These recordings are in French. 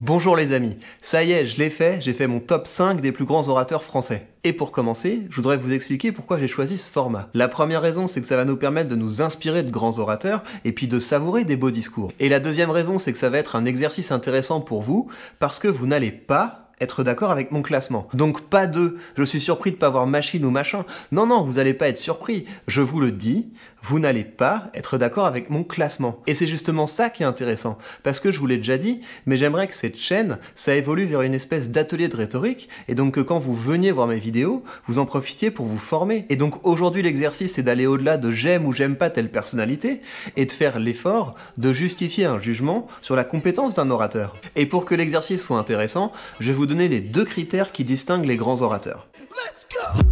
Bonjour les amis, ça y est, je l'ai fait, j'ai fait mon top 5 des plus grands orateurs français. Et pour commencer, je voudrais vous expliquer pourquoi j'ai choisi ce format. La première raison, c'est que ça va nous permettre de nous inspirer de grands orateurs et puis de savourer des beaux discours. Et la deuxième raison, c'est que ça va être un exercice intéressant pour vous parce que vous n'allez pas être d'accord avec mon classement. Donc pas de « je suis surpris de pas voir machine ou machin ». Non, non, vous n'allez pas être surpris. Je vous le dis, vous n'allez pas être d'accord avec mon classement. Et c'est justement ça qui est intéressant. Parce que je vous l'ai déjà dit, mais j'aimerais que cette chaîne, ça évolue vers une espèce d'atelier de rhétorique, et donc que quand vous veniez voir mes vidéos, vous en profitiez pour vous former. Et donc aujourd'hui l'exercice c'est d'aller au-delà de j'aime ou j'aime pas telle personnalité, et de faire l'effort de justifier un jugement sur la compétence d'un orateur. Et pour que l'exercice soit intéressant, je vais vous donner les deux critères qui distinguent les grands orateurs. Let's go!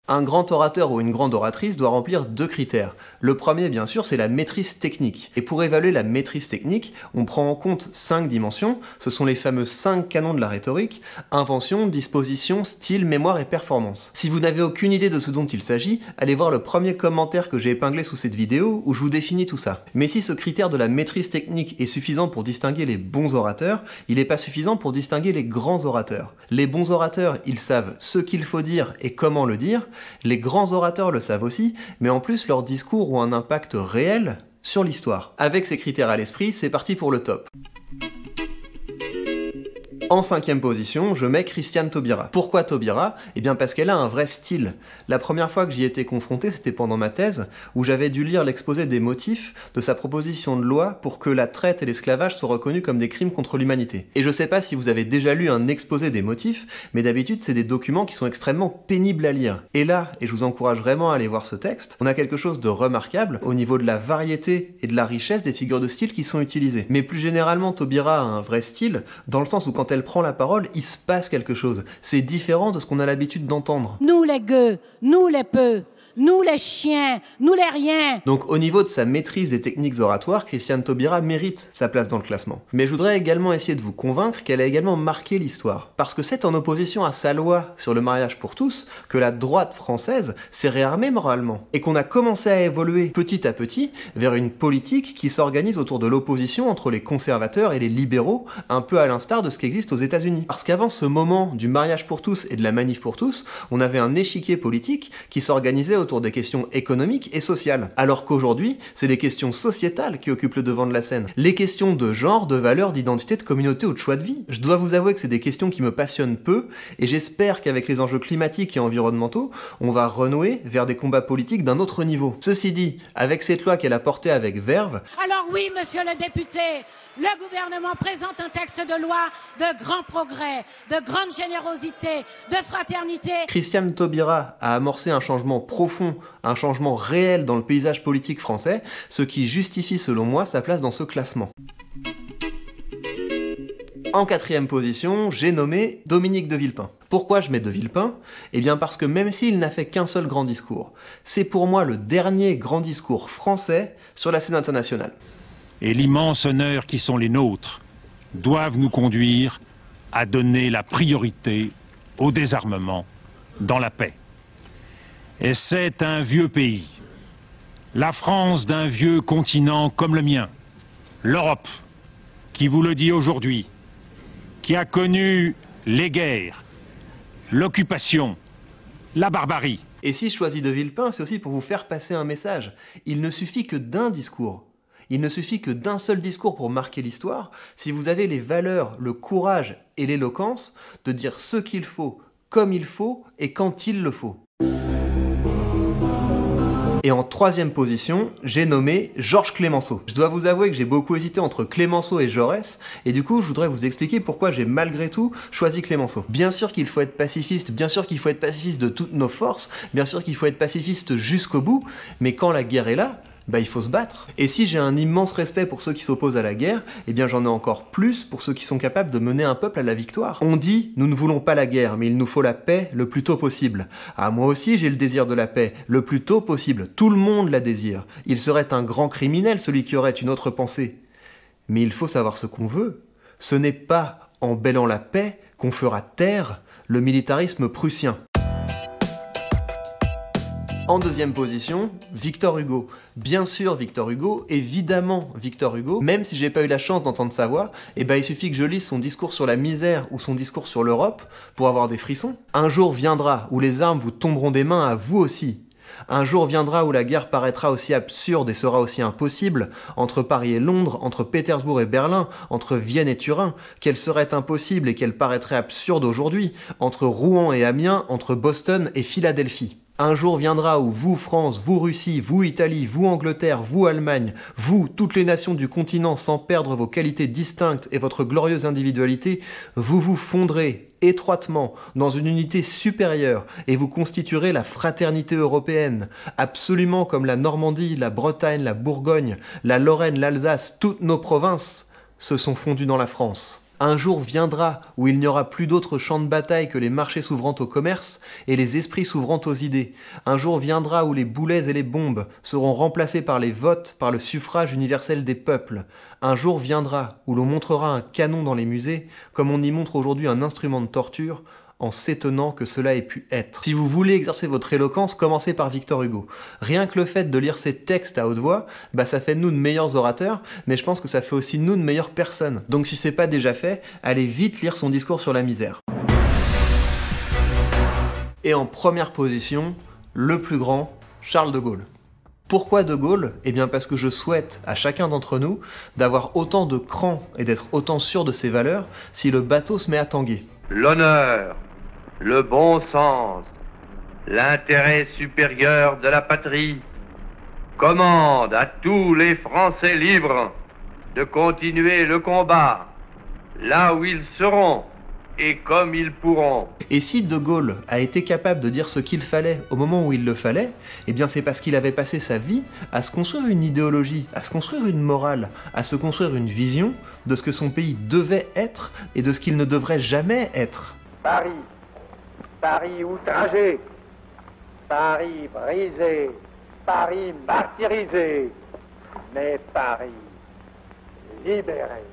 Un grand orateur ou une grande oratrice doit remplir deux critères. Le premier, bien sûr, c'est la maîtrise technique. Et pour évaluer la maîtrise technique, on prend en compte 5 dimensions. Ce sont les fameux 5 canons de la rhétorique: invention, disposition, style, mémoire et performance. Si vous n'avez aucune idée de ce dont il s'agit, allez voir le premier commentaire que j'ai épinglé sous cette vidéo où je vous définis tout ça. Mais si ce critère de la maîtrise technique est suffisant pour distinguer les bons orateurs, il n'est pas suffisant pour distinguer les grands orateurs. Les bons orateurs, ils savent ce qu'il faut dire et comment le dire. Les grands orateurs le savent aussi, mais en plus leurs discours ont un impact réel sur l'histoire. Avec ces critères à l'esprit, c'est parti pour le top. En 5e position, je mets Christiane Taubira. Pourquoi Taubira? Eh bien parce qu'elle a un vrai style. La première fois que j'y étais confronté, c'était pendant ma thèse, où j'avais dû lire l'exposé des motifs de sa proposition de loi pour que la traite et l'esclavage soient reconnus comme des crimes contre l'humanité. Et je sais pas si vous avez déjà lu un exposé des motifs, mais d'habitude c'est des documents qui sont extrêmement pénibles à lire. Et là, et je vous encourage vraiment à aller voir ce texte, on a quelque chose de remarquable au niveau de la variété et de la richesse des figures de style qui sont utilisées. Mais plus généralement, Taubira a un vrai style, dans le sens où quand elle prend la parole, il se passe quelque chose. C'est différent de ce qu'on a l'habitude d'entendre. Nous les gueux, nous les peu, nous les chiens, nous les riens. Donc au niveau de sa maîtrise des techniques oratoires, Christiane Taubira mérite sa place dans le classement. Mais je voudrais également essayer de vous convaincre qu'elle a également marqué l'histoire. Parce que c'est en opposition à sa loi sur le mariage pour tous que la droite française s'est réarmée moralement. Et qu'on a commencé à évoluer petit à petit vers une politique qui s'organise autour de l'opposition entre les conservateurs et les libéraux, un peu à l'instar de ce qui existe aux États-Unis. Parce qu'avant ce moment du mariage pour tous et de la manif pour tous, on avait un échiquier politique qui s'organisait autour des questions économiques et sociales. Alors qu'aujourd'hui, c'est les questions sociétales qui occupent le devant de la scène. Les questions de genre, de valeur, d'identité, de communauté ou de choix de vie. Je dois vous avouer que c'est des questions qui me passionnent peu, et j'espère qu'avec les enjeux climatiques et environnementaux, on va renouer vers des combats politiques d'un autre niveau. Ceci dit, avec cette loi qu'elle a portée avec verve... Alors oui, monsieur le député, le gouvernement présente un texte de loi de grand progrès, de grande générosité, de fraternité. Christiane Taubira a amorcé un changement profond, un changement réel dans le paysage politique français, ce qui justifie selon moi sa place dans ce classement. En 4e position, j'ai nommé Dominique de Villepin. Pourquoi je mets de Villepin? Eh bien parce que même s'il n'a fait qu'un seul grand discours, c'est pour moi le dernier grand discours français sur la scène internationale. Et l'immense honneur qui sont les nôtres doivent nous conduire à donner la priorité au désarmement dans la paix. Et c'est un vieux pays, la France d'un vieux continent comme le mien, l'Europe, qui vous le dit aujourd'hui, qui a connu les guerres, l'occupation, la barbarie. Et si je choisis de Villepin, c'est aussi pour vous faire passer un message. Il ne suffit que d'un discours. Il ne suffit que d'un seul discours pour marquer l'histoire, si vous avez les valeurs, le courage et l'éloquence de dire ce qu'il faut, comme il faut et quand il le faut. Et en 3e position, j'ai nommé Georges Clemenceau. Je dois vous avouer que j'ai beaucoup hésité entre Clemenceau et Jaurès, et du coup je voudrais vous expliquer pourquoi j'ai malgré tout choisi Clemenceau. Bien sûr qu'il faut être pacifiste, bien sûr qu'il faut être pacifiste de toutes nos forces, bien sûr qu'il faut être pacifiste jusqu'au bout, mais quand la guerre est là, bah il faut se battre. Et si j'ai un immense respect pour ceux qui s'opposent à la guerre, eh bien j'en ai encore plus pour ceux qui sont capables de mener un peuple à la victoire. On dit, nous ne voulons pas la guerre, mais il nous faut la paix le plus tôt possible. Ah, moi aussi j'ai le désir de la paix, le plus tôt possible. Tout le monde la désire. Il serait un grand criminel celui qui aurait une autre pensée. Mais il faut savoir ce qu'on veut. Ce n'est pas en bêlant la paix qu'on fera taire le militarisme prussien. En deuxième position, Victor Hugo. Bien sûr Victor Hugo, évidemment Victor Hugo, même si j'ai pas eu la chance d'entendre sa voix, il suffit que je lise son discours sur la misère ou son discours sur l'Europe pour avoir des frissons. Un jour viendra où les armes vous tomberont des mains à vous aussi. Un jour viendra où la guerre paraîtra aussi absurde et sera aussi impossible, entre Paris et Londres, entre Pétersbourg et Berlin, entre Vienne et Turin, qu'elle serait impossible et qu'elle paraîtrait absurde aujourd'hui, entre Rouen et Amiens, entre Boston et Philadelphie. Un jour viendra où vous, France, vous, Russie, vous, Italie, vous, Angleterre, vous, Allemagne, vous, toutes les nations du continent, sans perdre vos qualités distinctes et votre glorieuse individualité, vous vous fondrez étroitement dans une unité supérieure et vous constituerez la fraternité européenne, absolument comme la Normandie, la Bretagne, la Bourgogne, la Lorraine, l'Alsace, toutes nos provinces se sont fondues dans la France. Un jour viendra où il n'y aura plus d'autres champs de bataille que les marchés s'ouvrant au commerce et les esprits s'ouvrant aux idées. Un jour viendra où les boulets et les bombes seront remplacés par les votes, par le suffrage universel des peuples. Un jour viendra où l'on montrera un canon dans les musées comme on y montre aujourd'hui un instrument de torture, en s'étonnant que cela ait pu être. Si vous voulez exercer votre éloquence, commencez par Victor Hugo. Rien que le fait de lire ses textes à haute voix, ça fait de nous de meilleurs orateurs, mais je pense que ça fait aussi de nous de meilleures personnes. Donc si c'est pas déjà fait, allez vite lire son discours sur la misère. Et en première position, le plus grand, Charles de Gaulle. Pourquoi de Gaulle? Eh bien parce que je souhaite à chacun d'entre nous d'avoir autant de cran et d'être autant sûr de ses valeurs si le bateau se met à tanguer. L'honneur, le bon sens, l'intérêt supérieur de la patrie commandent à tous les Français libres de continuer le combat là où ils seront et comme ils pourront. Et si De Gaulle a été capable de dire ce qu'il fallait au moment où il le fallait, eh bien c'est parce qu'il avait passé sa vie à se construire une idéologie, à se construire une morale, à se construire une vision de ce que son pays devait être et de ce qu'il ne devrait jamais être. Paris, Paris outragé, Paris brisé, Paris martyrisé, mais Paris libéré.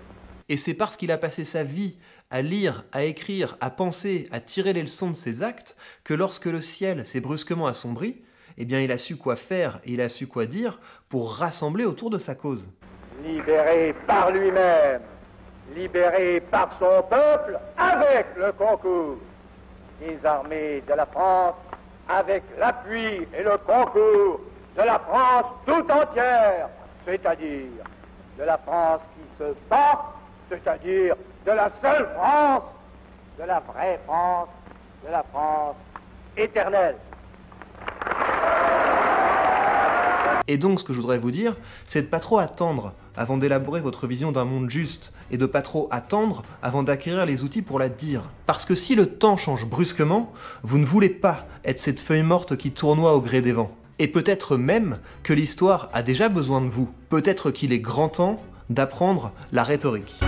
Et c'est parce qu'il a passé sa vie à lire, à écrire, à penser, à tirer les leçons de ses actes, que lorsque le ciel s'est brusquement assombri, eh bien il a su quoi faire et il a su quoi dire pour rassembler autour de sa cause. Libéré par lui-même, libéré par son peuple, avec le concours des armées de la France, avec l'appui et le concours de la France tout entière, c'est-à-dire de la France qui se bat, c'est-à-dire de la seule France, de la vraie France, de la France éternelle. Et donc ce que je voudrais vous dire, c'est de pas trop attendre avant d'élaborer votre vision d'un monde juste, et de pas trop attendre avant d'acquérir les outils pour la dire. Parce que si le temps change brusquement, vous ne voulez pas être cette feuille morte qui tournoie au gré des vents. Et peut-être même que l'histoire a déjà besoin de vous. Peut-être qu'il est grand temps d'apprendre la rhétorique.